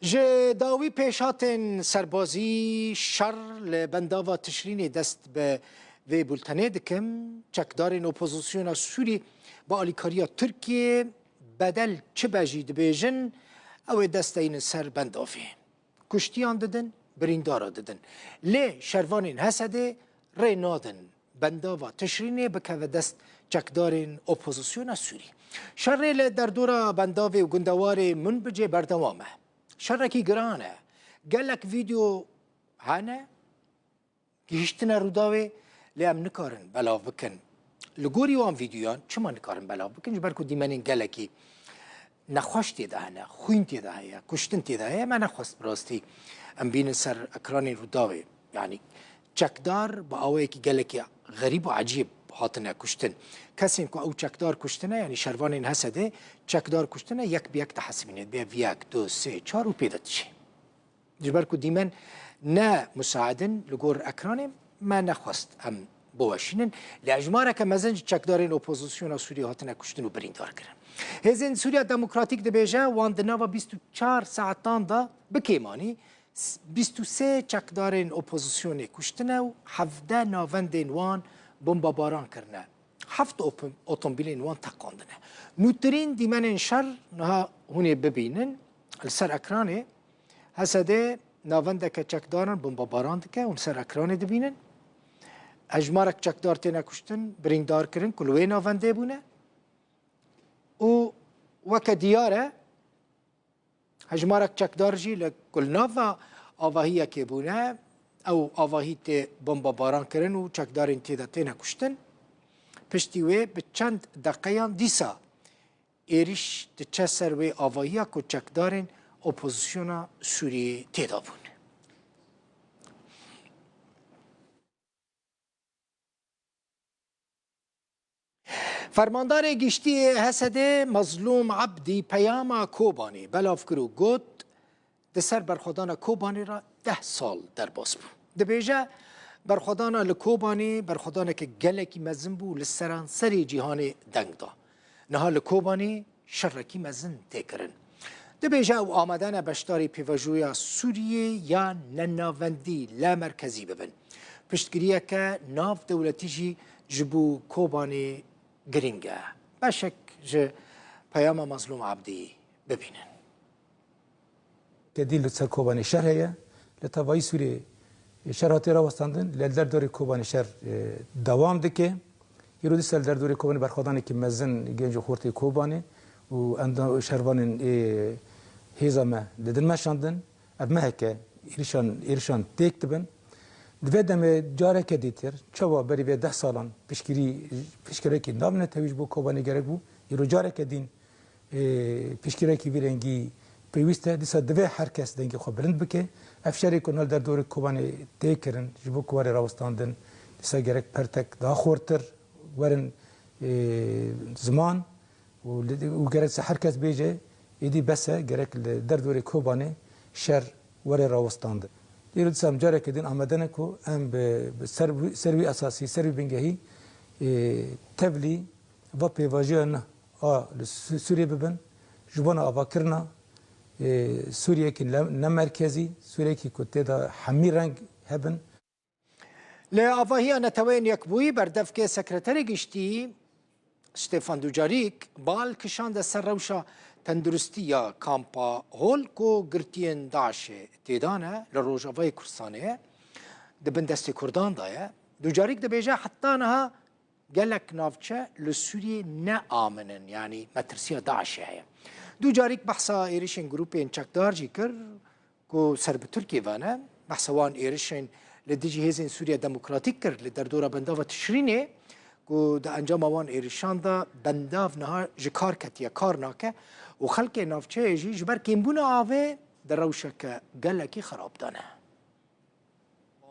جه داوی پیشاتن سربازی شر لبنداوا تشرین دست به وی بولتنه دکم چکدارین اپوزیسیون سوری با آلیکاریا ترکیه بدل چه بجید بیجن او دست این سر بندافی کشتیان ددن بریندارا ددن لی شروانین حسده ری نادن بنداوا تشرینه بکه دست چکدارین اپوزیسیون سوری شر لی در دورا بنداوی و گندوار منبجه بردوامه شرکی گرانه گلک ویدیو هانه گیشتنا روداوی لیم نکارن بلاو بکن لگوری وان ویدیوان چما نکارن بلاو بکن جبرکو دیمنین گلکی نخوش تیده هنه خوین تیده هیا کشتن تیده هیا من نخواست براستی ام بین سر اکرانی روداوی یعنی چکدار با آوه که گلکی غریب و عجیب هاتنه کشتن کسی که او چکدار کشتنه یعنی شروانین حسده چکدار کشتنه یک بیک تحسبینید بیا یک دو سه چار و پیدت شه جبر که دیمن نه مساعدن لگور اکرانیم ما نخواست ام بوشینن لاجماره که مزنج چکدارین اپوزیسیون سوری هاتنه کشتن و بریندار کرن هزین سوریا دموکراتیک دبیجه وان دنوا 24 ساعتان دا بکیمانی 23 چکدارین اپوزیسیون کشتنه و 17 ناوندین وان بمبا باران کرنه 7 اتومبیلین وان تقاندنه نوترین دیمن شر نها هونی ببینن السر اکرانه حسده ناونده که چکدارن بمبا باران دکه اون سر اکرانه دبینن اجمارک چکدار تینا کشتن بریندار کرن کلوه ناونده بونه و وک دیاره اجمارک چکدار جی لکل ناوا آواهی که بونه او آواهی تی بمبا باران کرن و چکدارین تیدا تینا کشتن پشتی وی به چند دقیقان دیسا ایریش تچه سر وی آواهی که چکدارین اپوزیسیون سوریه تیدا بون فرماندار گشتی حسده مظلوم عبدی پیاما کوبانی بلاف کرو گوت دسر برخودان کوبانی را 10 سال در باز بود دبیجه برخودان لکوبانی برخودان که گلکی مزن بو لسران سری جهان دنگ دا نها لکوبانی شرکی مزن تکرن دبیجه او آمدن بشتاری پیوجویا سوریه یا نناوندی لا مرکزی ببن پشتگیریه که ناف دولتی جی جبو کوبانی گرینگه بشک جه پیام مظلوم عبدی ببینن كديل لتسر كوباني شهر هي لتواي سوري شهراتي راوستاندن لدر دوري كوباني شهر دوام دكه يرو دسل در دوري كوباني برخداني كي مزن جنجو خورتي كوباني و اند شهروان هيزما لدن مشاندن ابما هكا إيرشان تكتبن دویدم جاره که دیتر چوا بری به 10 سالان پیشگیری که نام نتویج بو کوبانی گرگ بو یرو جاره که دین پیشگیری که ویرنگی پیوسته دیسا دوی هر کس دنگی خو بلند بکه افشاری کنال در دور کوبانی تکرن جبو کواری راوستاندن دیسا گرگ پرتک دا خورتر ورن زمان و گرگ هر کس بیجه ایدی بسه گرگ در دور کوبانی شر وری راوستاندن دیرو دسام جاره که دین آمدنه کو ام به سروی اساسی سروی بنگهی تبلی و پیواجیان سوریه ببن جبان آوا کرنا سوریه که نه مرکزی سوریه که کته دا همی رنگ هبن لآواهی نتوین یک بوی بردف که سکرتر گشتی ستفان دوجاریک بال کشان ده سر روشا تندرستی یا کامپا هول کو گرتین داعش تیدانه لروجاوای کردستانه دبن دست کردان دایه دوجاریک دبیجه حتی نها گلک نافچه لسوریه نه آمنن یعنی مترسیه داعش هیا دوجاریک بحثا ایریشن گروپین چکدار جی کر کو سرب ترکی وانه بحثا وان ایریشن لدیجی هزین سوریا دموکراتیک کر لدر دورا بندا و تشرینه کو د انجام وان ایریشان دا بنداف نها جکار کتیا کار ناکه و خلق نافچه جی جبر کمبون آوه در روشک گلکی خراب دانه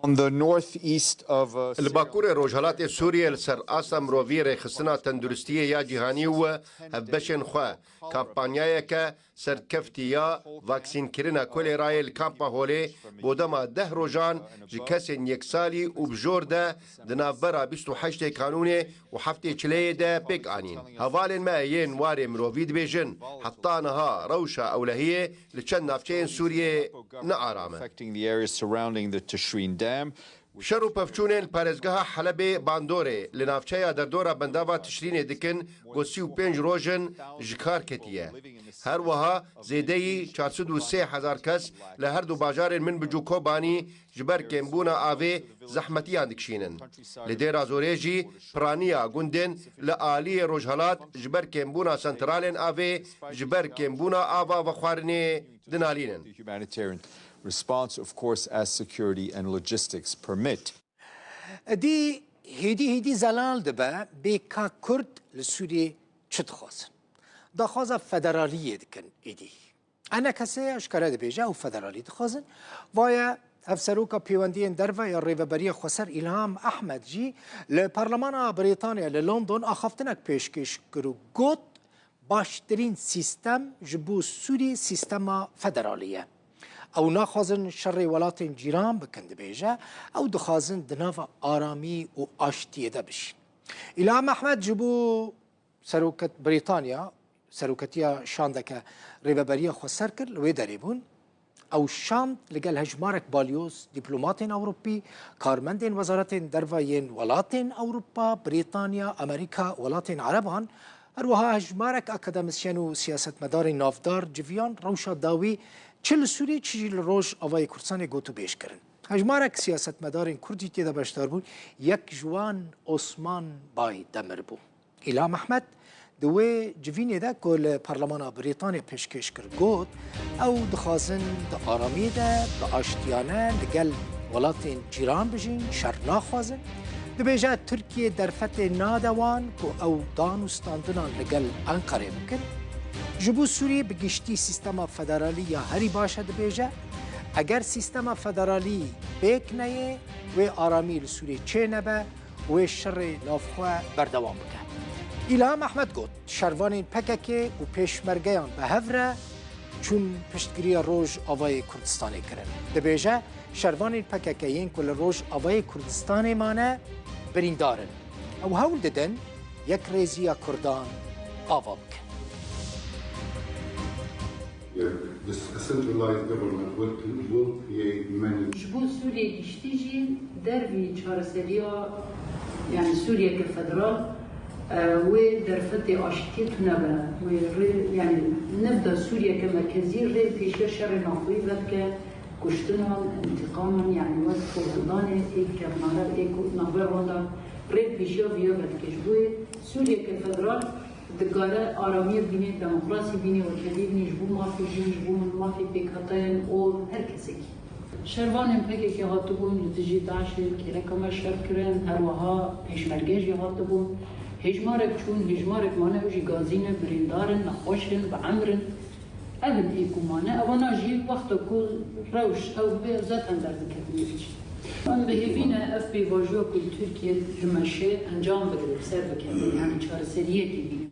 On the northeast of الباكور روجهالات سوريا لسر آسا مروفي ريخصنا تندرستية يا جهاني و هفبشن خوا كامبانيايكا سر كفتيا فاكسين كرنا كل راي الكامبا هولي بودما 10 روجان جكاسين يكسالي وبجوردا دنافبرا 28 كانوني وحفتي چليه دا بيك آنين هفالين ما ين واري مروفي دبيجن حتى نها روشا أولهية لچن نافچين سوريا نعرامة affecting the areas surrounding the Tishreen Dam. شرو پفچونên parêzgeha Helebê bandorê li navçeya derdora bendava Tişrînê dikin ku 35 rojin ji kar ketiye. Her wiha zêdeyî 403,000 kes li her du bajarên min bi Kobanî ji ber kêmbûna avê zehmetiyan dikişînin. Li Dêra Zorê jî piraniya gundên li aliyê rojhelat ji ber kêmbûna sentralên avê ji ber kêmbûna ava ve xwarinê dinalînin. Humanitarian response, of course, as security and logistics permit. دي هيدي زلال دبا بيكا كرد لسوري چتخوازن دخوازا فدرالیه دکن ایدی انا کسی اشکره دبیجه و فدرالی دخوازن وایا افسروکا پیوندین دروا یا ریوبری خسر الهام احمد جی لپارلمان بریتانیا للندن اخافتنک پیشکش کرو گوت باشترین سیستم جبو سوری سیستما فدرالیه او ناخوازن شر ولاتین جیران بکند بیجه او دخوازن دناف آرامی و آشتیه ده بشین الهام احمد جبو سروکت بریتانیا سروکتیا شاندکه ریوبری خسر کرد لوی دریبون او شاند لگل هجمارک بالیوز دیپلوماتین اوروپی کارمندین وزارتین دروایین ولاتین اوروپا بریتانیا امریکا ولاتین عربان هروها هجمارک اکادمیسیان و سیاست مدار نافدار جویان روشا داوی چل سوری چیل روش آوای کردستان گوتو بیش کرن هجمارک سیاست مدارین کردی تیدا بشتار بود یک جوان عثمان بای دمر بو الهام احمد دوی جوینی ده کل پارلمان بریتانیا پیشکش کرد گوت او دخوازن ده آرامی ده به آشتیانه لگل ولاتین جیران بجین شر ناخوازن ده بیجه ترکیه در فتح نادوان که او دانستاندنان لگل انقره بکن جبو سوری بگشتی سیستم فدرالی یا هری باشه ده بیجه اگر سیستم فدرالی بیک نیه و آرامی لسوری چه نبه و شر نافخواه بردوام بکن الهام احمد گوت شروان پککه و پیشمرگیان به هفره چون پشتگیری روژ آوای کردستانی کرن دبیجه شروان پککه این کل روژ آوای کردستانی مانه بریندارن او هول ددن یک ریزی کردان آوا بکن This centralized government will create many. جبو سوريا تشتيجي دربي شارسريا يعني سوريا كفدرال ودرفتي اشتيت نبا يعني نبدا سوريا كمركزي غير في شر ناخوي بدك كشتنا انتقاما يعني وقت فلدان ايك كمارا ايك نابر وندا غير في شر فيا بدك جبوي سوريا كفدرال دقاره آرامی بینی دموکراسی بینی و کلی بینی جبو ما في جين جبو ما في بيكاتين او هر کسی شروان پکی که هاتو بون لتجی داعش که رکم شر کرن هر وها پیشمرگیج هاتو بون هجمارك چون هجمارك مانه وجي غازينه بريندارن نخوشن بعمرن اهل ايكو مانه اوانا جي وقت كو روش او بزات اندر دكتنيش من بهيفينا اف بي واجو كل تركيا جمشه انجام بده بسبب يعني 4 سريه